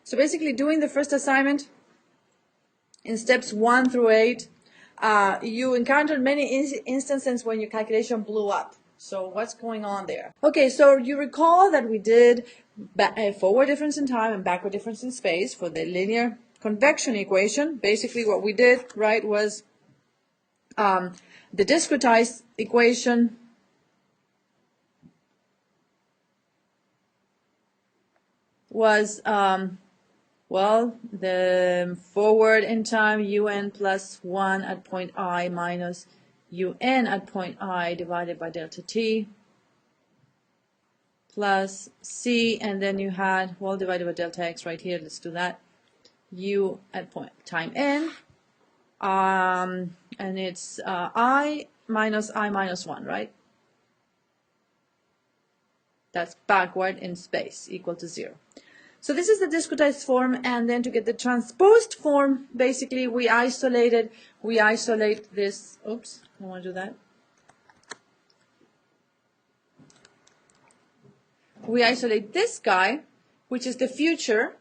So basically doing the first assignment in steps 1 through 8, you encountered many instances when your calculation blew up. So what's going on there? Okay, so you recall that we did forward difference in time and backward difference in space for the linear convection equation. Basically what we did, right, was the discretized equation was, well, the forward in time un plus 1 at point I minus un at point I divided by delta t plus c, and then you had, well, divided by delta x right here, let's do that, u at point time n, and it's I minus 1, right? That's backward in space, equal to 0. So this is the discretized form, and then to get the transposed form, basically we isolate this, oops, I don't want to do that. We isolate this guy, which is the future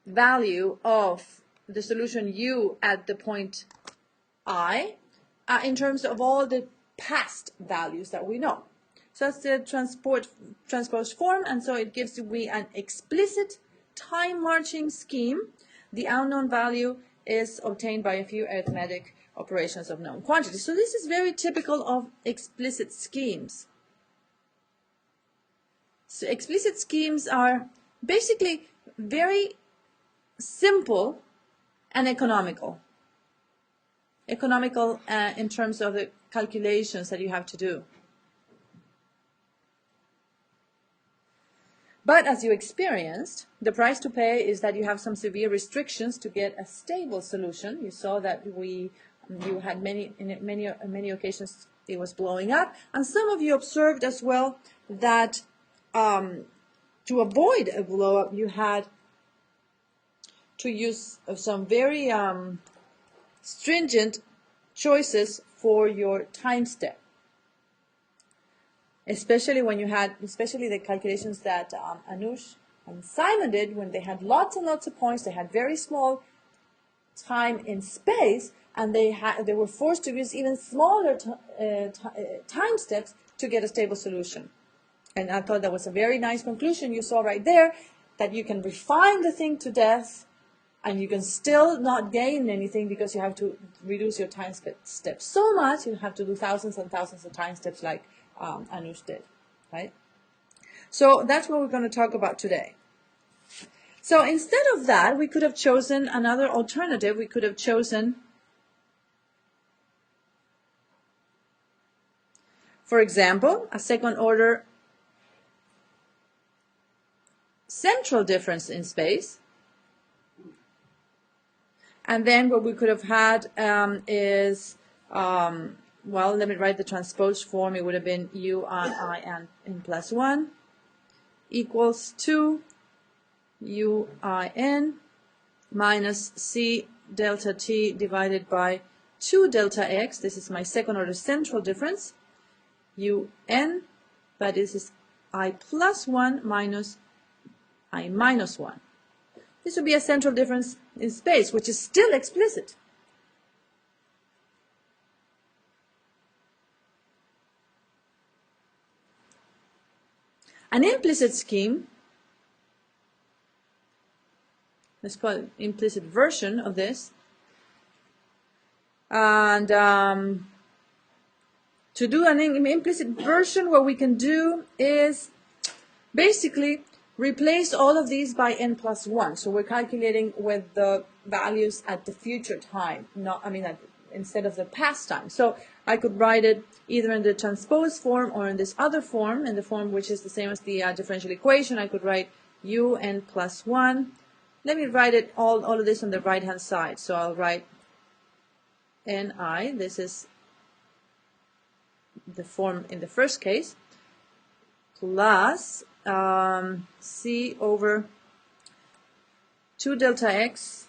value of the solution u at the point I, in terms of all the past values that we know. So that's the transposed form, and so it gives me an explicit time marching scheme. The unknown value is obtained by a few arithmetic operations of known quantities. So this is very typical of explicit schemes. So explicit schemes are basically very simple and economical. Economical in terms of the calculations that you have to do. But as you experienced, the price to pay is that you have some severe restrictions to get a stable solution. You saw that you had many occasions it was blowing up, and some of you observed as well that to avoid a blow up, you had to use some very stringent choices for your time step. Especially when you had, especially the calculations that Anush and Simon did when they had lots and lots of points, they had very small time in space, and they were forced to use even smaller time steps to get a stable solution. And I thought that was a very nice conclusion you saw right there, that you can refine the thing to death, and you can still not gain anything because you have to reduce your time steps so much, you have to do thousands and thousands of time steps like Anush did, right? So that's what we're going to talk about today. So instead of that, we could have chosen another alternative. We could have chosen, for example, a second order central difference in space. And then what we could have had is well, let me write the transposed form. It would have been u on I n plus 1 equals 2 u I n minus c delta t divided by 2 delta x. This is my second order central difference. U n, but this is I plus 1 minus I minus 1. This would be a central difference in space, which is still explicit. An implicit scheme, let's call it implicit version of this, and to do an implicit version, what we can do is basically replace all of these by n plus 1. So we're calculating with the values at the future time, instead of the past time. So I could write it either in the transposed form or in this other form, in the form which is the same as the differential equation. I could write un plus 1. Let me write it all of this on the right hand side. So I'll write ni, this is the form in the first case, plus c over 2 delta x,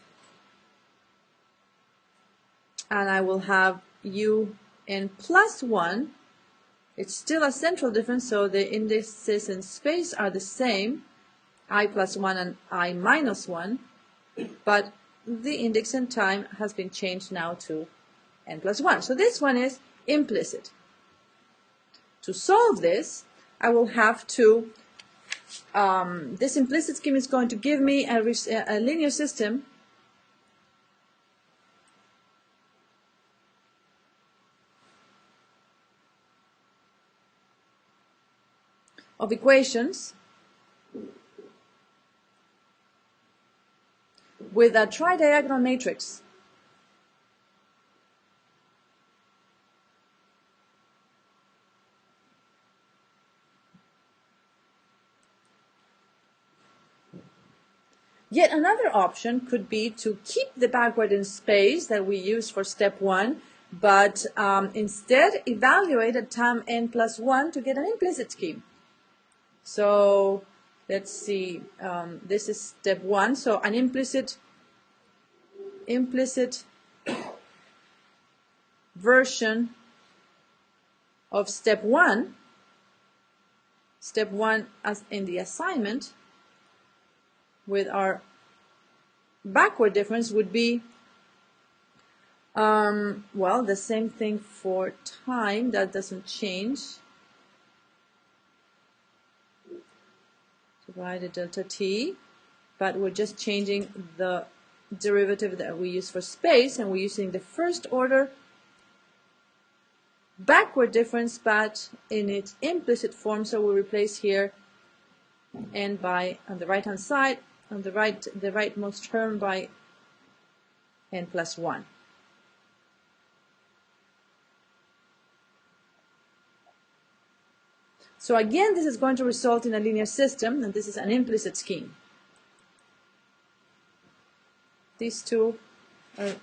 and I will have un plus 1. It's still a central difference, so the indices in space are the same. I plus 1 and I minus 1, but the index and time has been changed now to n plus 1. So this one is implicit. To solve this, I will have to, this implicit scheme is going to give me a linear system of equations with a tridiagonal matrix. Yet another option could be to keep the backward in space that we used for step 1, but instead evaluate at time n plus 1 to get an implicit scheme. So let's see, this is step 1, so an implicit version of step 1 as in the assignment with our backward difference would be, well, the same thing for time, that doesn't change. Divided delta t, but we're just changing the derivative that we use for space, and we're using the first order backward difference, but in its implicit form, so we replace here n by, on the right hand side, on the rightmost term by n plus 1. So again, this is going to result in a linear system, and this is an implicit scheme. These two are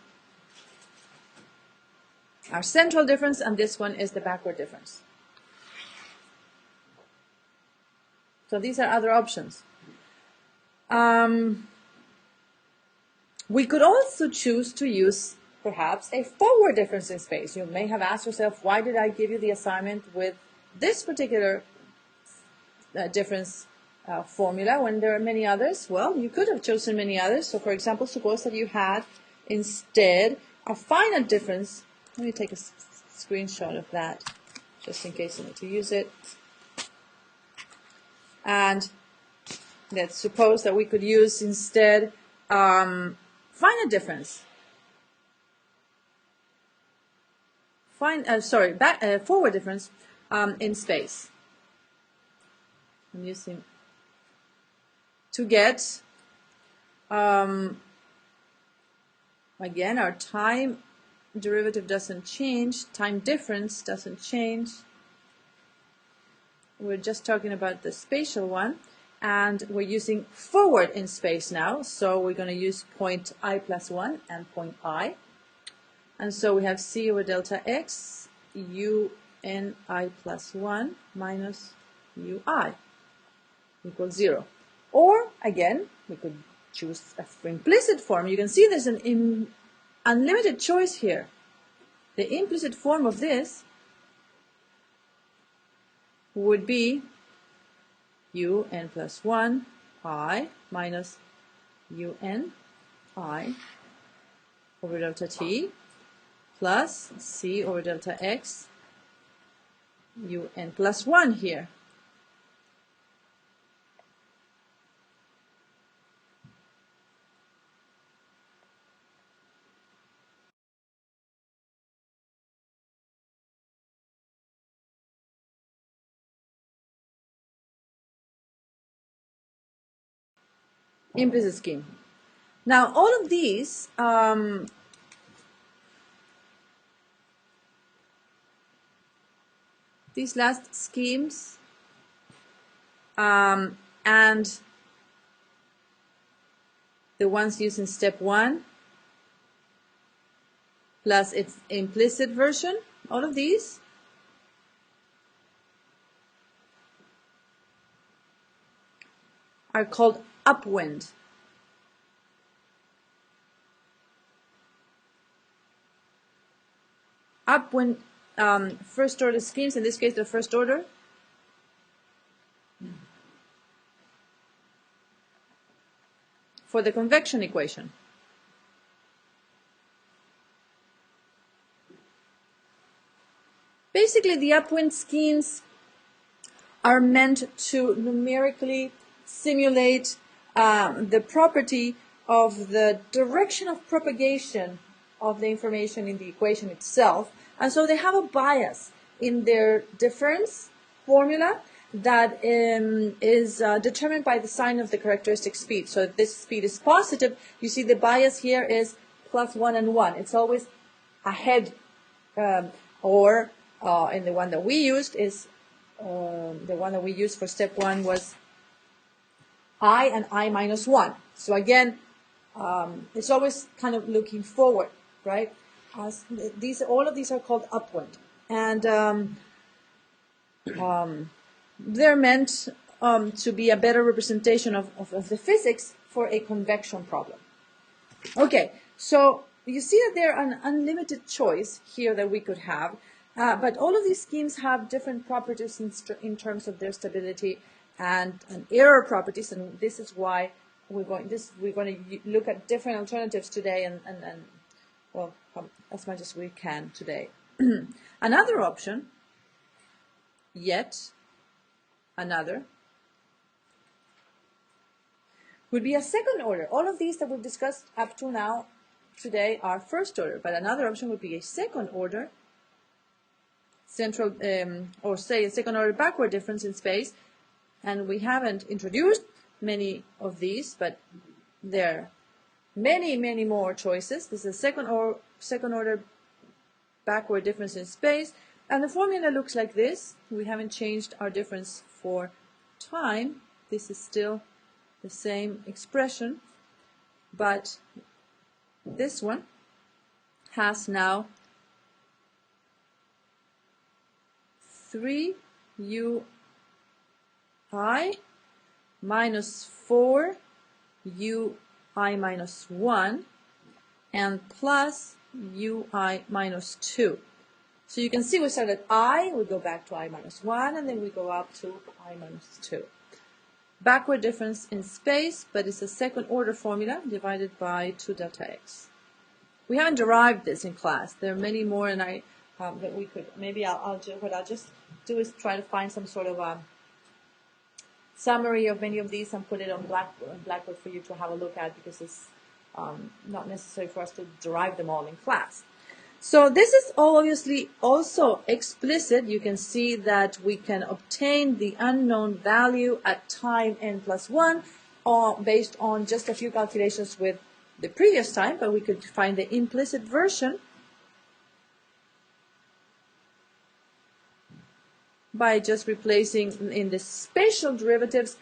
our central difference, and this one is the backward difference. So these are other options. We could also choose to use perhaps a forward difference in space. You may have asked yourself, why did I give you the assignment with this particular difference formula when there are many others? Well, you could have chosen many others. So for example, suppose that you had instead a finite difference. Let me take a screenshot of that just in case I need to use it. And let's suppose that we could use instead finite difference. Forward difference in space. I'm using to get, again, our time derivative doesn't change, time difference doesn't change. We're just talking about the spatial one, and we're using forward in space now, so we're going to use point I plus 1 and point I. And so we have c over delta x, u n I plus 1 minus ui equals 0. Or, again, we could choose a implicit form. You can see there's an unlimited choice here. The implicit form of this would be un plus 1 I minus un I over delta t plus c over delta x un plus 1 here. Implicit scheme. Now, all of these last schemes and the ones used in step 1 plus its implicit version, all of these are called Upwind. Upwind first order schemes, in this case the first order, for the convection equation. Basically, the Upwind schemes are meant to numerically simulate the property of the direction of propagation of the information in the equation itself. And so they have a bias in their difference formula that is determined by the sign of the characteristic speed. So if this speed is positive, you see the bias here is +1 and 1. It's always ahead, or in the one that we used is the one that we used for step 1 was I and I minus 1. So again, it's always kind of looking forward, right? As all of these are called upwind, and they're meant to be a better representation of the physics for a convection problem. Okay, so you see that there are an unlimited choice here that we could have, but all of these schemes have different properties in terms of their stability and error properties, and this is why we're going to look at different alternatives today, and well, as much as we can today. Another option, yet another, would be a second order. All of these that we've discussed up to now today are first order, but another option would be a second order central, or say a second order backward difference in space. And we haven't introduced many of these, but there are many, many more choices. This is a second order backward difference in space, and the formula looks like this. We haven't changed our difference for time. This is still the same expression, but this one has now 3u I minus 4 ui minus 1 and plus ui minus 2. So you can see we start at I, we go back to I minus 1, and then we go up to I minus 2. Backward difference in space, but it's a second order formula divided by 2 delta x. We haven't derived this in class. There are many more, and that we could, maybe what I'll just do is try to find some sort of summary of many of these and put it on Blackboard for you to have a look at, because it's not necessary for us to derive them all in class. So this is obviously also explicit. You can see that we can obtain the unknown value at time n+1 based on just a few calculations with the previous time, but we could find the implicit version by just replacing in the spatial derivatives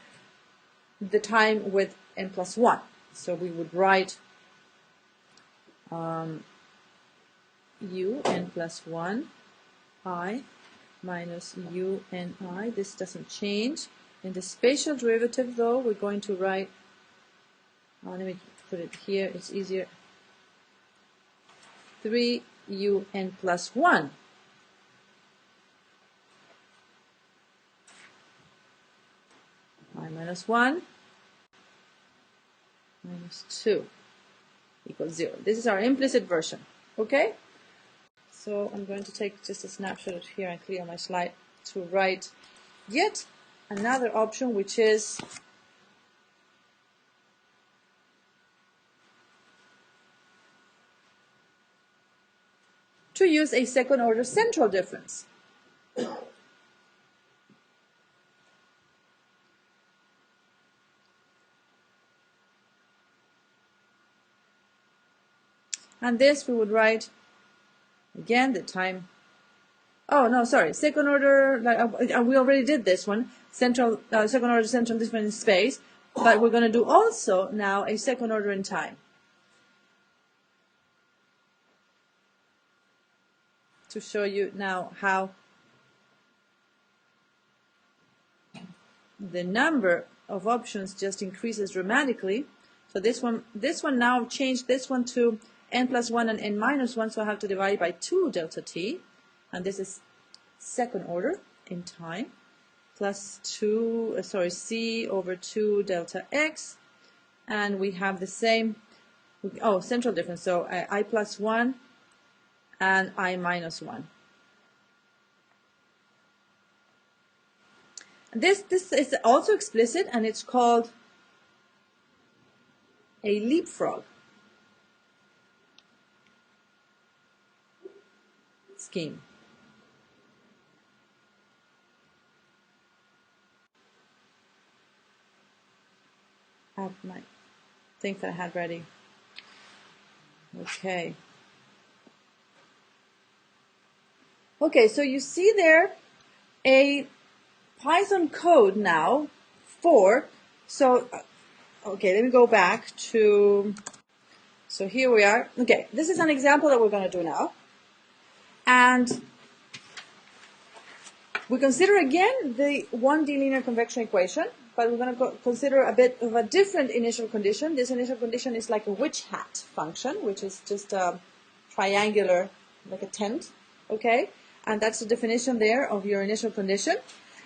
the time with n+1. So we would write u n+1 I minus u n I. This doesn't change. In the spatial derivative, though, we're going to write, let me put it here, it's easier, 3u n+1 I minus 1 minus 2 equals 0. This is our implicit version. Okay? So I'm going to take just a snapshot here and clear my slide to write yet another option, which is to use a second order central difference. And this we would write again the time. Oh no, sorry. Second order. We already did this one. Second order central difference in space, but we're going to do also now a second order in time to show you now how the number of options just increases dramatically. So this one now changed this one to n+1 and n-1, so I have to divide by 2 delta t, and this is second order in time, plus c over 2 delta x, and we have the same, oh, central difference, so I plus 1 and I minus 1. This is also explicit, and it's called a leapfrog scheme. I have my things that I had ready. Okay. Okay, so you see there a Python code now for, so, okay, let me go back to, so here we are. Okay, this is an example that we're going to do now. And we consider again the 1D linear convection equation, but we're going to consider a bit of a different initial condition. This initial condition is like a witch hat function, which is just a triangular, like a tent, okay? And that's the definition there of your initial condition.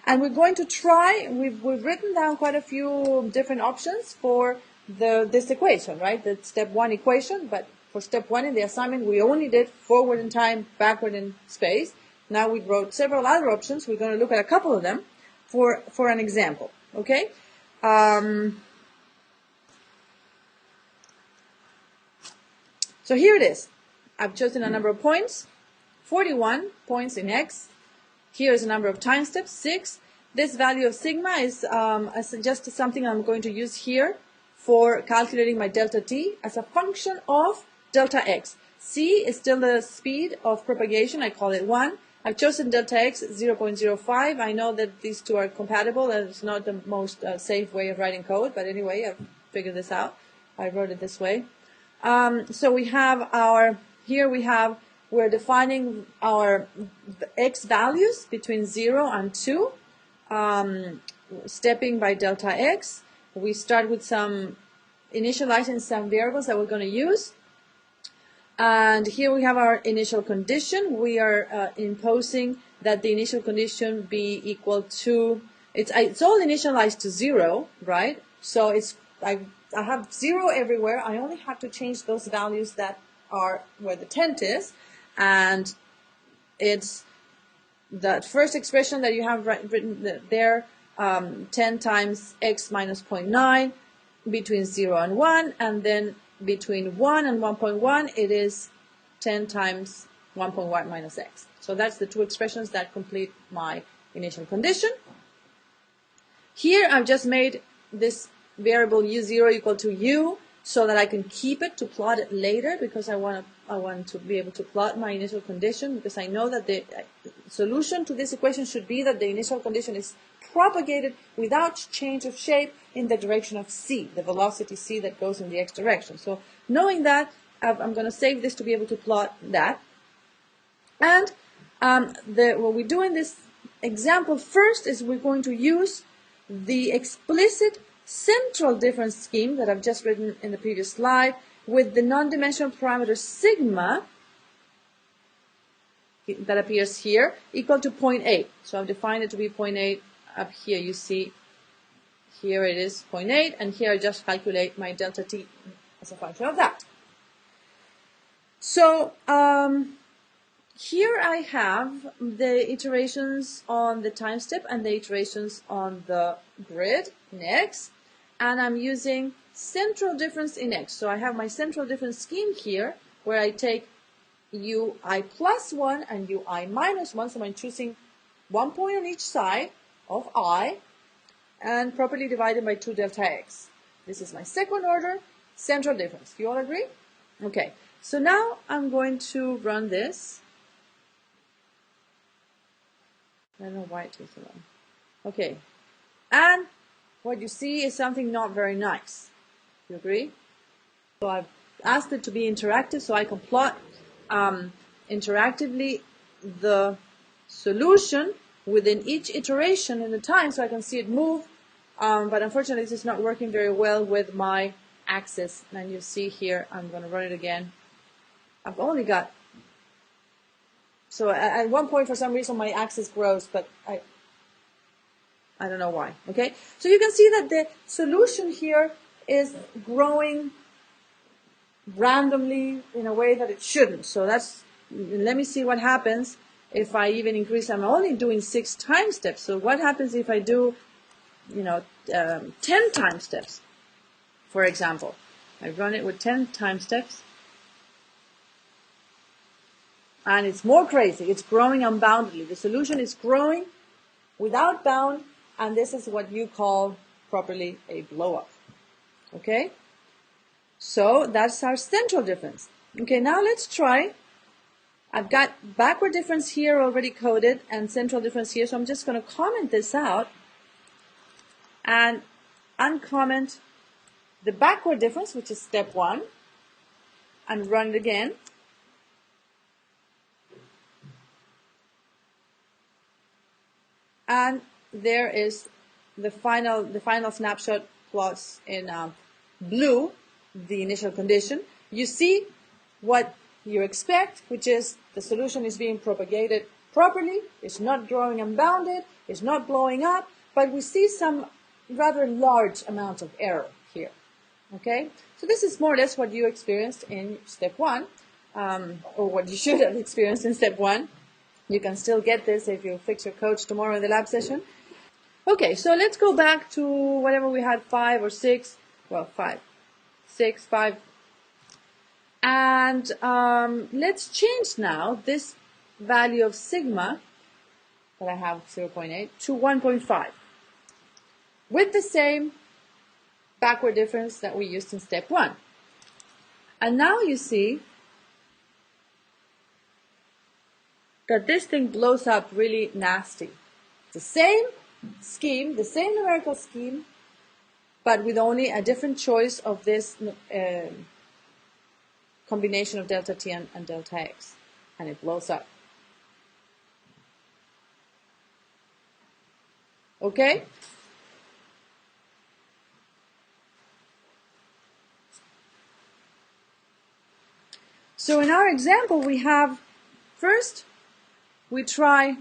And we're going to try, we've written down quite a few different options for this equation, right? The step 1 equation, but for step 1 in the assignment, we only did forward in time, backward in space. Now we wrote several other options. We're going to look at a couple of them for an example, okay? So here it is. I've chosen a number of points, 41 points in X. Here is a number of time steps, 6. This value of sigma is just something I'm going to use here for calculating my delta t as a function of delta x. C is still the speed of propagation. I call it 1. I've chosen delta x 0.05. I know that these two are compatible, and it's not the most safe way of writing code, but anyway, I've figured this out. I wrote it this way. So we have our, here we have, we're defining our x values between 0 and 2, stepping by delta x. We start with some initializing some variables that we're going to use. And here we have our initial condition. We are imposing that the initial condition be equal to, it's all initialized to 0, right? So it's, I have 0 everywhere. I only have to change those values that are where the tent is. And it's that first expression that you have written there, 10 times x minus 0.9 between 0 and 1, and then between 1 and 1.1 it is 10 times 1.1 minus x. So that's the two expressions that complete my initial condition. Here I've just made this variable u0 equal to u so that I can keep it to plot it later, because I want to be able to plot my initial condition, because I know that the solution to this equation should be that the initial condition is propagated without change of shape in the direction of c, the velocity c that goes in the x direction. So knowing that, I'm going to save this to be able to plot that. And what we do in this example first is we're going to use the explicit central difference scheme that I've just written in the previous slide with the non-dimensional parameter sigma that appears here equal to 0.8. So I've defined it to be 0.8 up here. You see here it is 0.8, and here I just calculate my delta t as a function of that. So here I have the iterations on the time step and the iterations on the grid in X, and I'm using central difference in X. So I have my central difference scheme here where I take ui plus 1 and ui minus 1, so I'm choosing 1 point on each side of I and properly divided by 2 delta x. This is my second order central difference. Do you all agree? Okay, so now I'm going to run this. I don't know why it takes so long. Okay, and what you see is something not very nice. You agree? So I've asked it to be interactive so I can plot interactively the solution within each iteration in the time so I can see it move. But unfortunately this is not working very well with my axis. And you see here, I'm going to run it again. I've only got, so at one point for some reason my axis grows, but I don't know why. Okay, so you can see that the solution here is growing randomly in a way that it shouldn't. So let me see what happens if I even increase. I'm only doing 6 time steps. So what happens if I do, 10 time steps, for example? I run it with 10 time steps. And it's more crazy. It's growing unboundedly. The solution is growing without bound, and this is what you call properly a blow-up. Okay? So that's our central difference. Okay, now let's try. I've got backward difference here already coded and central difference here, so I'm just going to comment this out and uncomment the backward difference, which is step 1, and run it again. And there is the final snapshot plots in blue, the initial condition. You see what you expect, which is the solution is being propagated properly, it's not growing unbounded, it's not blowing up, but we see some rather large amounts of error here. Okay? So this is more or less what you experienced in step 1, or what you should have experienced in step 1. You can still get this if you fix your coach tomorrow in the lab session. Okay, so let's go back to whatever we had, 5 or 6. Well, 5. 6, 5. And let's change now this value of sigma, that I have 0.8, to 1.5. With the same backward difference that we used in step 1. And now you see that this thing blows up really nasty. The same scheme, the same numerical scheme, but with only a different choice of this combination of delta t and delta x, and it blows up. Okay? So in our example, we have, first, we try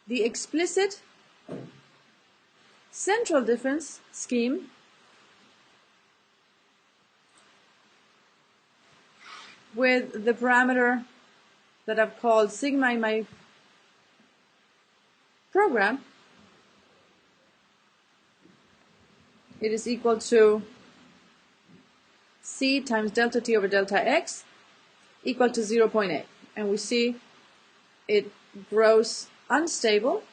the explicit central difference scheme with the parameter that I've called sigma in my program. It is equal to c times delta t over delta x equal to 0.8. And we see it grows unstable.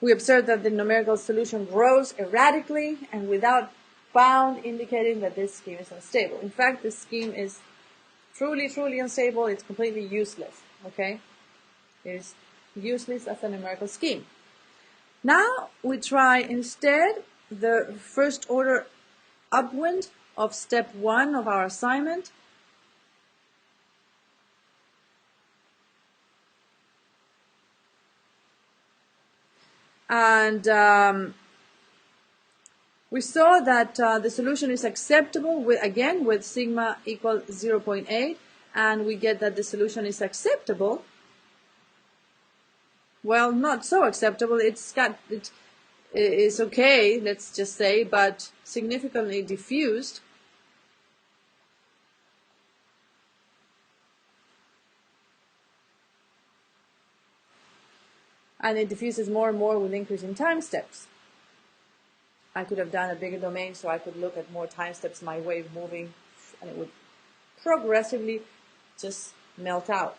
We observe that the numerical solution grows erratically and without bound, indicating that this scheme is unstable. In fact, this scheme is truly, truly unstable. It's completely useless. Okay? It is useless as a numerical scheme. Now we try instead the first order upwind of step 1 of our assignment. And we saw that the solution is acceptable with sigma equal 0.8, and we get that the solution is acceptable. Well, not so acceptable. It's okay, let's just say, but significantly diffused. And it diffuses more and more with increasing time steps. I could have done a bigger domain so I could look at more time steps, my wave moving, and it would progressively just melt out,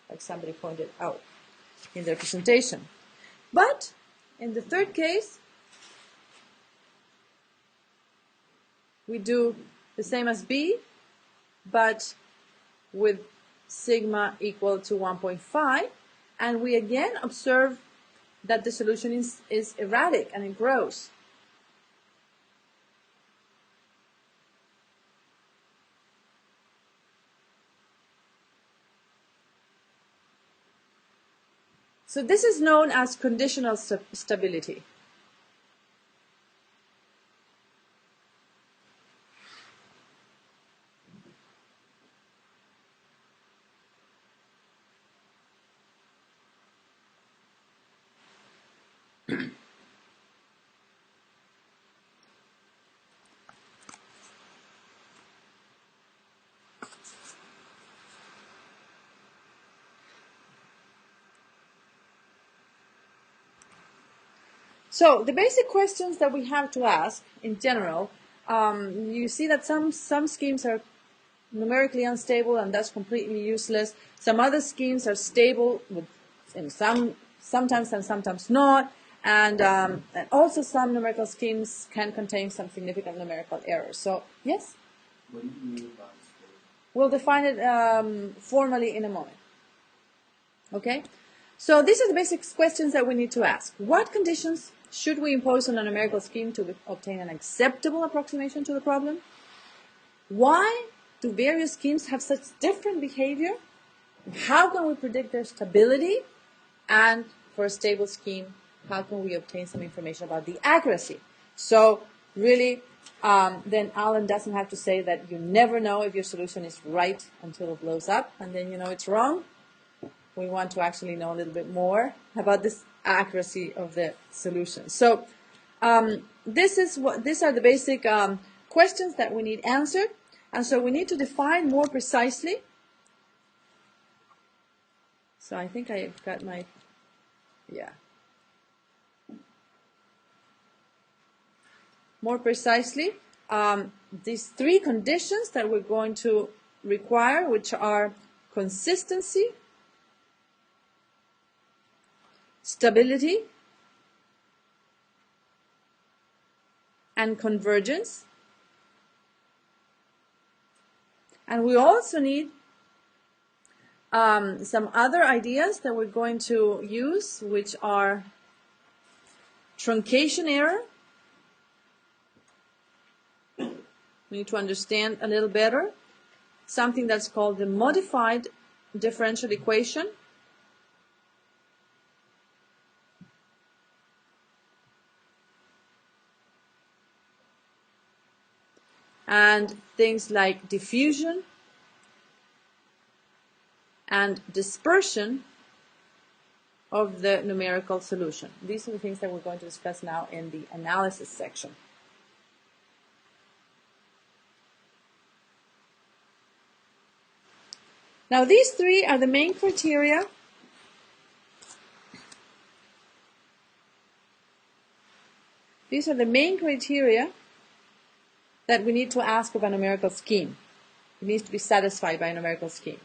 like somebody pointed out in their presentation. But in the third case, we do the same as B, but with sigma equal to 1.5. And we again observe that the solution is erratic and it grows. So this is known as conditional stability. So the basic questions that we have to ask in general, you see that some schemes are numerically unstable and that's completely useless. Some other schemes are stable with sometimes and sometimes not. And also some numerical schemes can contain some significant numerical errors. So, yes? What do you mean by stable? We'll define it formally in a moment. Okay? So these are the basic questions that we need to ask. What conditions should we impose on a numerical scheme to obtain an acceptable approximation to the problem? Why do various schemes have such different behavior? How can we predict their stability? And for a stable scheme, how can we obtain some information about the accuracy? So really, then Alan doesn't have to say that you never know if your solution is right until it blows up, and then you know it's wrong. We want to actually know a little bit more about this accuracy of the solution. So these are the basic questions that we need answered, and so we need to define more precisely. So I think I've got my, yeah. More precisely, these three conditions that we're going to require, which are consistency, stability, and convergence. And we also need some other ideas that we're going to use, which are truncation error. We need to understand a little better something that's called the modified differential equation. And things like diffusion and dispersion of the numerical solution. These are the things that we're going to discuss now in the analysis section. Now these three are the main criteria that we need to ask of a numerical scheme. It needs to be satisfied by a numerical scheme.